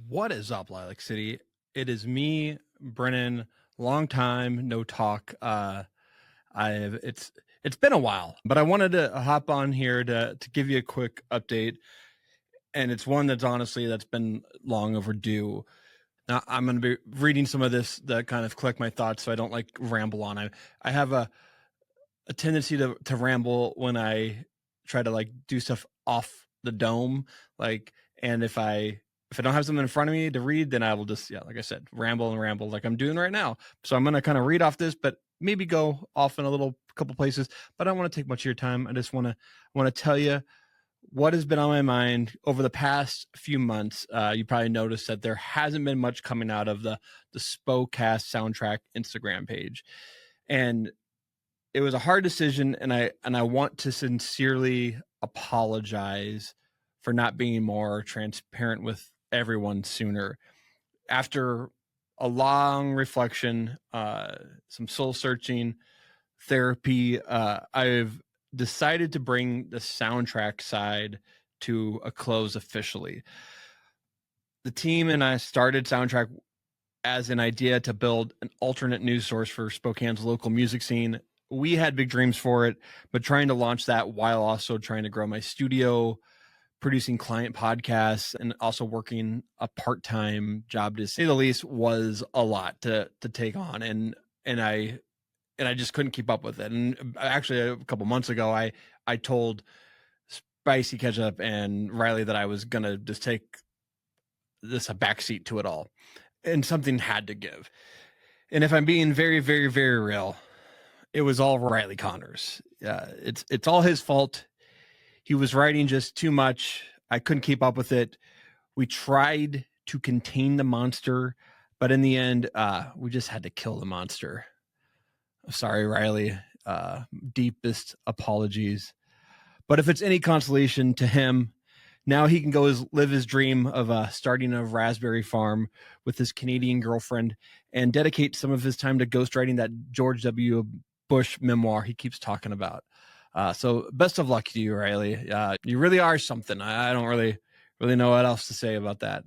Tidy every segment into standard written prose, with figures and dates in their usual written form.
What is up, Lilac City? It is me, Brennan. Long time no talk. I've it's been a while, but I wanted to hop on here to give you a quick update, and it's one that's been long overdue. Now I'm going to be reading some of this that kind of collect my thoughts, so I don't like ramble on. I have a tendency to ramble when I try to like do stuff off the dome, like, and if I don't have something in front of me to read, then I will just, yeah, like I said, ramble and ramble like I'm doing right now. So I'm going to kind of read off this, but maybe go off in a couple places, but I don't want to take much of your time. I just want to tell you what has been on my mind over the past few months. You probably noticed that there hasn't been much coming out of the Spokast soundtrak Instagram page. And it was a hard decision, and I want to sincerely apologize for not being more transparent with everyone sooner. After a long reflection, some soul searching, therapy, I've decided to bring the soundtrak side to a close officially. The team and I started Soundtrak as an idea to build an alternate news source for Spokane's local music scene. We had big dreams for it, but trying to launch that while also trying to grow my studio, producing client podcasts, and also working a part-time job, to say the least, was a lot to take on. And I just couldn't keep up with it. And actually a couple months ago, I told Spicy Ketchup and Riley that I was gonna just take this a backseat to it all, and something had to give. And if I'm being very, very, very real, it was all Riley Connors. It's all his fault. He was writing just too much. I couldn't keep up with it. We tried to contain the monster, but in the end, we just had to kill the monster. Sorry, Riley. Deepest apologies. But if it's any consolation to him, now he can go live his dream of starting a raspberry farm with his Canadian girlfriend and dedicate some of his time to ghostwriting that George W. Bush memoir he keeps talking about. So best of luck to you, Riley. You really are something. I don't really know what else to say about that.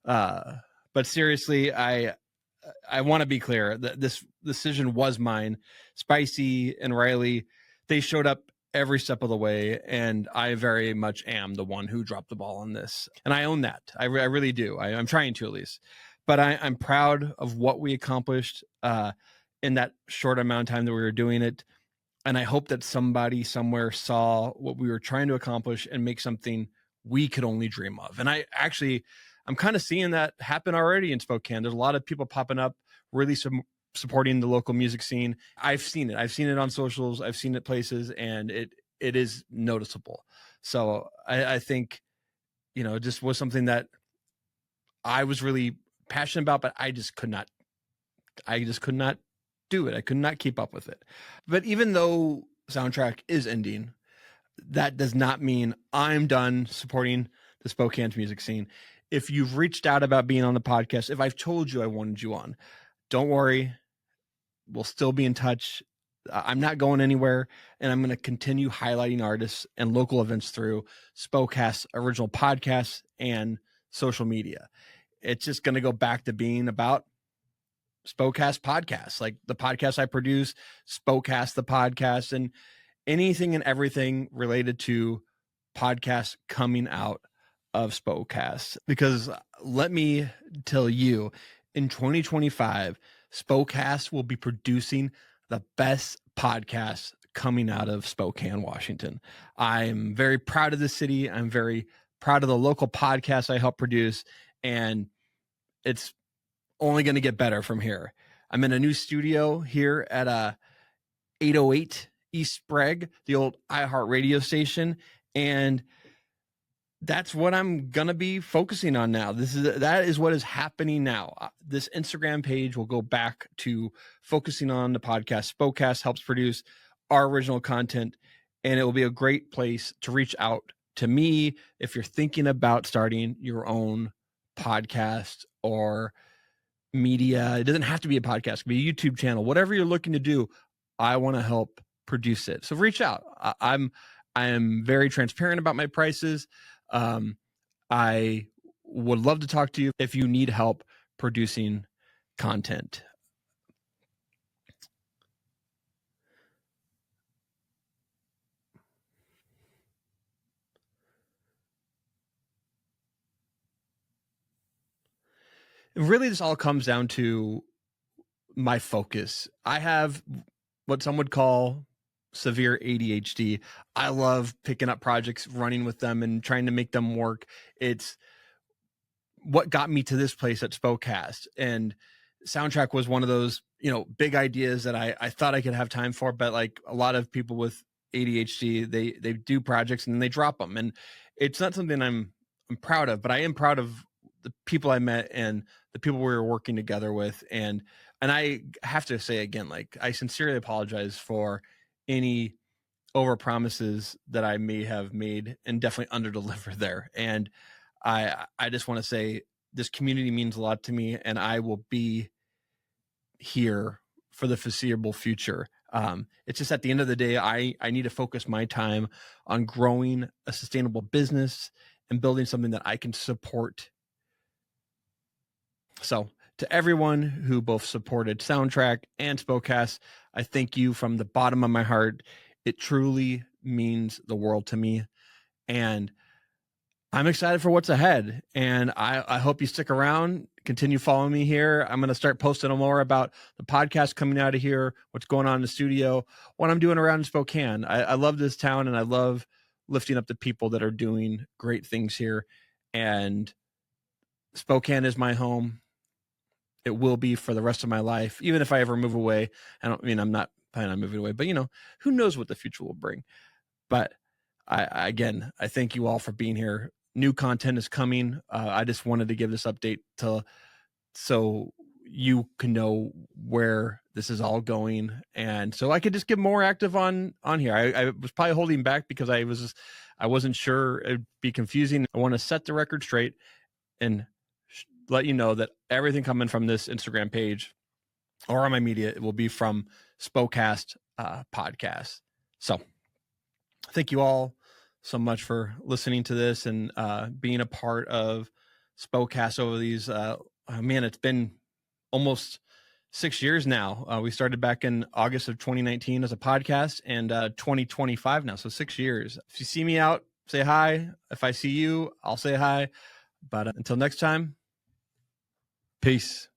But seriously, I want to be clear that this decision was mine. Spicy and Riley, they showed up every step of the way, and I very much am the one who dropped the ball on this, and I own that. I really do. I'm trying to, at least, but I'm proud of what we accomplished in that short amount of time that we were doing it, and I hope that somebody somewhere saw what we were trying to accomplish and make something we could only dream of. And I'm kind of seeing that happen already in Spokane. There's a lot of people popping up, really supporting the local music scene. I've seen it on socials. I've seen it places, and it is noticeable. So I think, it just was something that I was really passionate about, but I just could not do it. I could not keep up with it. But even though Soundtrak is ending, that does not mean I'm done supporting the Spokane's music scene. If you've reached out about being on the podcast, if I've told you I wanted you on, don't worry. We'll still be in touch. I'm not going anywhere, and I'm going to continue highlighting artists and local events through Spokast's original podcasts and social media. It's just going to go back to being about Spokast podcasts, like the podcast I produce, Spokast the podcast, and anything and everything related to podcasts coming out of Spokast. Because let me tell you, in 2025, Spokast will be producing the best podcast coming out of Spokane, Washington. I'm very proud of the city. I'm very proud of the local podcast I help produce, and it's only going to get better from here. I'm in a new studio here at 808 East Sprague, the old iHeart radio station, and that's what I'm going to be focusing on now. That is what is happening now. This Instagram page will go back to focusing on the podcast. Spokast helps produce our original content, and it will be a great place to reach out to me if you're thinking about starting your own podcast or media. It doesn't have to be a podcast. It could be a YouTube channel. Whatever you're looking to do, I want to help produce it. So reach out. I am very transparent about my prices. I would love to talk to you if you need help producing content. Really, this all comes down to my focus. I have what some would call severe ADHD. I love picking up projects, running with them, and trying to make them work. It's what got me to this place at Spokast. And soundtrak was one of those, big ideas that I thought I could have time for, but like a lot of people with ADHD, they do projects and then they drop them. And it's not something I'm proud of, but I am proud of the people I met and the people we were working together with. And I have to say again, like, I sincerely apologize for any over promises that I may have made and definitely under deliver there. And I just want to say this community means a lot to me, and I will be here for the foreseeable future. It's just at the end of the day, I need to focus my time on growing a sustainable business and building something that I can support. So to everyone who both supported soundtrak and Spokast, I thank you from the bottom of my heart. It truly means the world to me. And I'm excited for what's ahead. And I hope you stick around, continue following me here. I'm going to start posting more about the podcast coming out of here, what's going on in the studio, what I'm doing around in Spokane. I love this town, and I love lifting up the people that are doing great things here. And Spokane is my home. It will be for the rest of my life, even if I ever move away. I'm not planning on moving away, but who knows what the future will bring. But I thank you all for being here. New content is coming. I just wanted to give this update so you can know where this is all going, and so I could just get more active on here. I was probably holding back because I wasn't sure. It'd be confusing. I want to set the record straight and let you know that everything coming from this Instagram page or on my media, it will be from Spokast podcast. So thank you all so much for listening to this and being a part of Spokast over these. It's been almost 6 years now. We started back in August of 2019 as a podcast, and 2025 now. So 6 years. If you see me out, say hi. If I see you, I'll say hi. But until next time, peace.